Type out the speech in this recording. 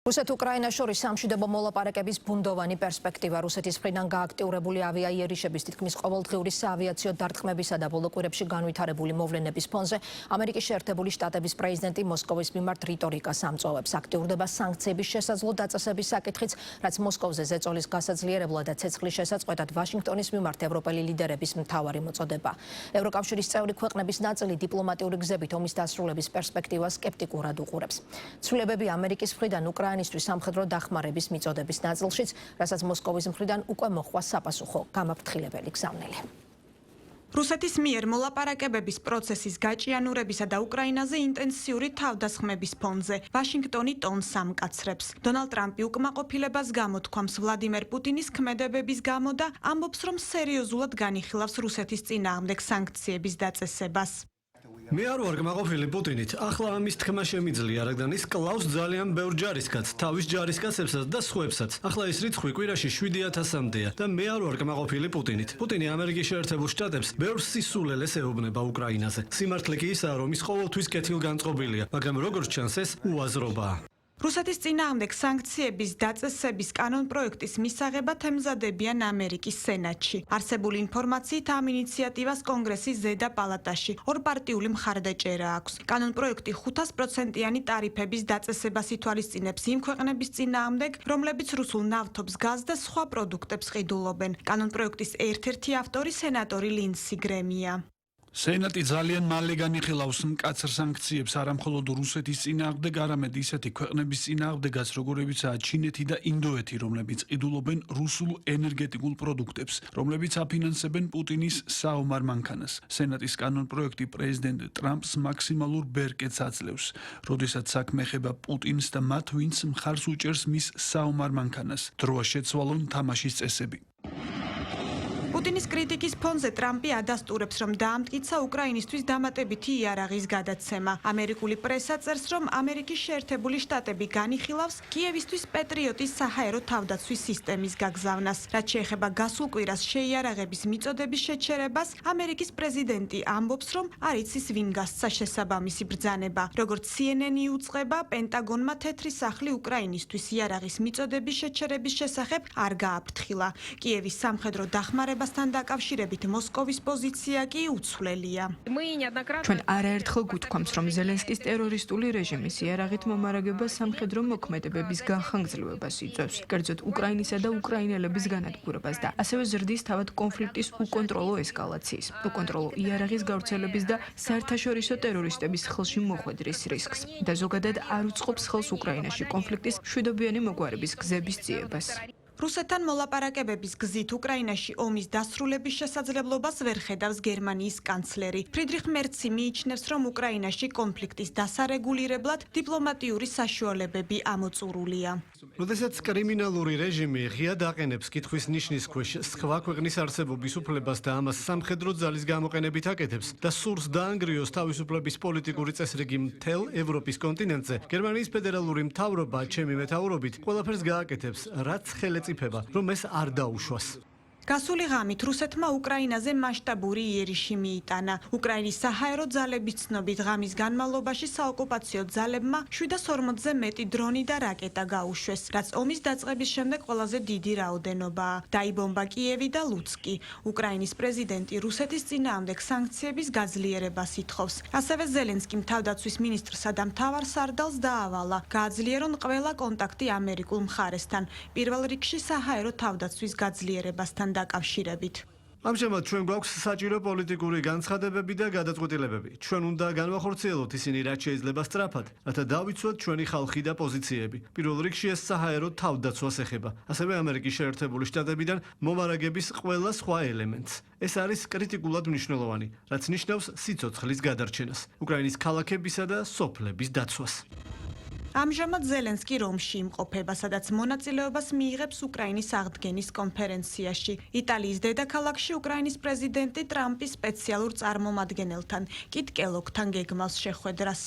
რუსეთ-უკრაინას შორის სამშვიდობო მოლაპარაკების ბუნდოვანი პერსპექტივა რუსეთის მხრიდან გააქტიურებული ავიაიერიშების თითქმის ყოველდღიური საავიაციო დარტყმებისა და ბოლო კვირებში განვითარებული მოვლენების ფონზე ამერიკის შეერთებული შტატების პრეზიდენტი მოსკოვის მიმართ რიტორიკას ამწოვებს. აქტიურდება სანქციების შესაძლო დაწესების საკითხიც, რაც მოსკოვზე ზეწოლის გასაძლიერებლად და ცეცხლის შესაწყვეტად ვაშინგტონის მიმართ ევროპელი ლიდერების მთავარი მოწოდება. ევროკავშირის წევრი ქვეყნების ნაწილი დიპლომატიური გზებით ომის დასრულების პერსპექტივას სკეპტიკურად უყურებს. ცვლილებები ამერიკის მხრიდან უკრაინისთვის სამხედრო დახმარების მიწოდების ნაწილშიც, რასაც მოსკოვის მხრიდან უკვე მოხდა საპასუხო გამაფრთხილებელი გზავნილი. რუსეთის მიერ მოლაპარაკებების პროცესის გაჭიანურებისა და უკრაინაზე ინტენსიური თავდასხმების ფონზე ვაშინგტონი ტონს ამკაცრებს. დონალდ ტრამპი უკმაყოფილებას გამოთქვამს ვლადიმერ პუტინის ქმედებების გამო და ამბობს, რომ სერიოზულად განიხილავს რუსეთის წინააღმდეგ სანქციების დაწესებას. მე არ ვარ კმაყოფილი პუტინით. ახლა ამის თქმა შემიძლია, რადგან ის კლავს ძალიან ბევრ ჯარისკაცს, თავის ჯარისკაცებსაც და სხვებსაც. ახლა ის რიცხვი კვირაში 7,000-მდეა და მე არ ვარ კმაყოფილი პუტინით. პუტინი ამერიკის შეერთებულ შტატებს ბევრ სისულელეს ეუბნება უკრაინაზე. სიმართლე კი ისაა, რომ ის ყოველთვის კეთილგანწყობილია, მაგრამ როგორც ჩანს, ეს უაზრობაა. რუსეთის წინააღმდეგ სანქციების დაწესების კანონპროექტის მისაღებად ემზადებიან ამერიკის სენატში. არსებული ინფორმაციით ამ ინიციატივას კონგრესის ზედა პალატაში ორპარტიული მხარდაჭერა აქვს. კანონპროექტი 500%-იანი ტარიფების დაწესებას ითვალისწინებს იმ ქვეყნების წინააღმდეგ, რომლებიც რუსულ ნავთობს, გაზს და სხვა პროდუქტებს ყიდულობენ. კანონპროექტის ერთ-ერთი ავტორი სენატორი ლინდსი გრემია. სენატი ძალიან მალე განიხილავს მკაცრ სანქციებს არამხოლოდ რუსეთის წინააღმდეგ, არამედ ისეთი ქვეყნების წინააღმდეგაც, როგორებიცაა ჩინეთი და ინდოეთი, რომლებიც ყიდულობენ რუსულ ენერგეტიკულ პროდუქტებს, რომლებიც აფინანსებენ პუტინის საომარ მანქანას. სენატის კანონპროექტი პრეზიდენტ ტრამპს მაქსიმალურ ბერკეტს აძლევს, როდესაც საქმე ეხება პუტინს და მათ, ვინც მხარს უჭერს მის საომარ მანქანას. დროა შეცვალონ თამაშის წესები. პუტინის კრიტიკის ფონზე ტრამპი ადასტურებს, რომ დაამტკიცა უკრაინისთვის დამატებითი იარაღის გადაცემა. ამერიკული პრესა წერს, რომ ამერიკის შეერთებული შტატები განიხილავს კიევისთვის პეტრიოტის საჰაერო თავდაცვის სისტემის გაგზავნას. რაც შეეხება გასულ კვირას შეიარაღების მიწოდების შეჩერებას, ამერიკის პრეზიდენტი ამბობს, რომ არ იცის ვინ გასცა შესაბამისი ბრძანება. როგორც CNN-ი უწყება, პენტაგონმა თეთრი სახლი უკრაინისთვის იარაღის მიწოდების შეჩერების შესახებ არ გააფრთხილა. კიევის სამხედრო დახმარება თან დაკავშირებით მოსკოვის პოზიცია კი უცვლელია. ჩვენ არაერთხელ გუთქვამს, რომ ზელენსკის ტერორისტული რეჟიმის იარაღით მომარაგება სამხედრო მოქმედებების განხანგრძლივებას იწვევს, კერძოდ უკრაინისა და უკრაინელების განადგურებას და ასევე ზრდის თავად კონფლიქტის უკონტროლო ესკალაციის, უკონტროლო იარაღის გავრცელების და საერთაშორისო ტერორისტების ხელში მოხვედრის რისკს და ზოგადად არ უწყობს ხელს უკრაინაში კონფლიქტის მშვიდობიანი მოგვარების გზების ძიებას. რუსეთთან მოლაპარაკებების გზით უკრაინაში ომის დასრულების შესაძლებლობას ვერ ხედავს გერმანიის კანცლერი. ფრიდრიხ მერცი მიიჩნევს, რომ უკრაინაში კონფლიქტის დასარეგულირებლად დიპლომატიური საშუალებები ამოწურულია. როდესაც კრიმინალური რეჟიმი ღიად აყენებს კითხვის ნიშნის ქვეშ სხვა ქვეყნის არსებობის უფლებას და ამას სამხედრო ძალის გამოყენებით აკეთებს და სურს დაანგრიოს თავისუფლების პოლიტიკური წესრიგი მთელ ევროპის კონტინენტზე, გერმანიის ფედერალური მთავრობა ჩემი მეთაურობით ყველაფერს გააკეთებს, რაც ხელეწიფება, რომ ეს არ დაუშვას. გასული ღამით რუსეთმა უკრაინაზე მასშტაბური იერიში მიიტანა. უკრაინის საჰაერო ძალების ცნობით ღამის განმავლობაში საოკუპაციო ძალებმა 740-ზე მეტი დრონი და რაკეტა გაუშვეს, რაც ომის დაწყების შემდეგ ყველაზე დიდი რაოდენობაა. დაიბომბა კიევი და ლუცკი. უკრაინის პრეზიდენტი რუსეთის წინააღმდეგ სანქციების გაძლიერებას ითხოვს. ასევე ზელენსკიმ თავდაცვის მინისტრსა და მთავარ სარდალს დაავალა, გააძლიერონ ყველა კონტაქტი ამერიკულ მხარესთან, პირველ რიგში საჰაერო თავდაცვის გაძლიერებასთან დაკავშირებით. ამჟამად ჩვენ გვაქვს საჭირო პოლიტიკური განცხადებები და გადაწყვეტილებები. ჩვენ უნდა განვახორციელოთ ისინი რაც შეიძლება სწრაფად, რათა დავიცვათ ჩვენი ხალხი და პოზიციები. პირველ რიგში ეს საჰაერო თავდაცვას ეხება, ასევე ამერიკის შეერთებული შტატებიდან მომარაგების ყველა სხვა ელემენტს. ეს არის კრიტიკულად მნიშვნელოვანი, რაც ნიშნავს სიცოცხლის გადარჩენას, უკრაინის ქალაქებისა და სოფლების დაცვას. ამჟამად ზელენსკი რომში იმყოფება, სადაც მონაწილეობას მიიღებს უკრაინის აღდგენის კონფერენციაში. იტალიის დედაქალაქში უკრაინის პრეზიდენტი ტრამპის სპეციალურ წარმომადგენელთან, კიტ კელოგთან გეგმავს შეხვედრას.